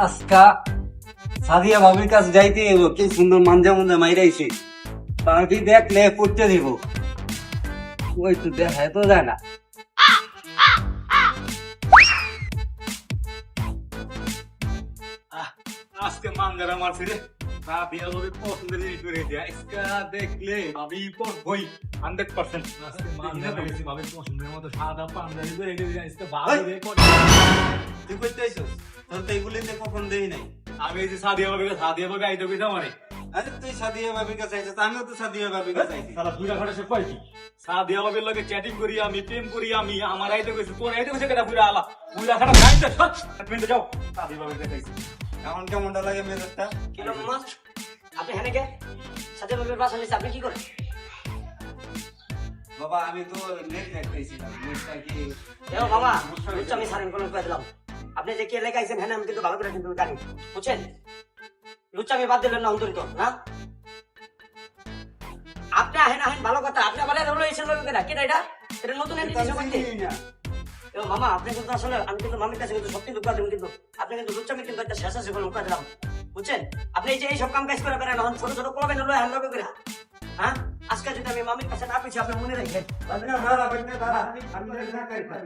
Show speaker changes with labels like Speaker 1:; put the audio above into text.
Speaker 1: আজকা সাদিয়া ভাবির কাছে যাইতে হইব, কি সুন্দর মাঞ্জা মুঞ্জা মাইরাইছে, পাখি দেখলে পড়তে দিব। ওই তো দেখায় তো যায় না।
Speaker 2: আজকে মাঙ্গারা মারছি রে ভাবি আমাকে পছন্দের জিনিস করে দিয়া আজকে দেখলে ভাবি বই 100% আজকে মাঙ্গারা গেছি ভাবি পছন্দের মতো সাদা পাঞ্জাবি করে দিয়ে আজকে ভালো রে
Speaker 1: তুই কইতে আইছস? তোর তো এগুলিতে কখন দেই নাই।
Speaker 2: আমি এই যে সাদিয়া ভাবি আইতে কইতাম আরে
Speaker 1: আরে তুই সাদিয়া ভাবির কাছে আইছস, আমিও তো সাদিয়া ভাবির কাছে আইছি।
Speaker 2: সারা পুরা ঘরে সে কয় কি সাদিয়া ভাবির লগে চ্যাটিং করি আমি প্রেম করি আমি আমার আইতে কইছি তোর আইতে কইছে কেটা পুরা আলা পুরা খাটা খাইতে সব মিনিট যাও সাদিয়া ভাবির দেখাইছি
Speaker 1: এখন কেমনটা লাগে মেজাজটা?
Speaker 3: কিলো মামা আপনি হেনে গে সাথে বাবার বাসা নিচে আপনি কি করেন?
Speaker 1: বাবা আমি তো নেট দেখতেছিলাম, নেটটা কি
Speaker 3: দেখো মামা বুঝছো আমি সারেন কোনো কয়ে দিলাম আপনি যে কে লেখাইছেন হেনে আমি কিন্তু ভালো করে কিন্তু জানি বুঝছেন লুচ্চা আমি বাদ দিলেন না অন্তরিত না আপনি আহেন আহেন ভালো কথা আপনি আবার রোলো এসে লোক কেনা কেন এটা নতুন এনে দিয়েছে আমাকে এও মামা আপনি কিন্তু আসলে আমি কিন্তু মামির কাছে কিন্তু সত্যি লুকা দেবেন কিন্তু আপনি কিন্তু লুচ্চামি কিন্তু একটা শেষ আছে বলে লুকা দিলাম বুঝছেন আপনি এই যে এই সব কাম কাজ করে বেড়ান এখন ছোট ছোট প্রবলেম হলো হ্যান্ড লগে করে হ্যাঁ আজকে যদি আমি মামির কাছে না পেয়েছি আপনি মনে রাখেন
Speaker 1: দাদা দাঁড়া বেটা দাঁড়া, আমি না কইতাম।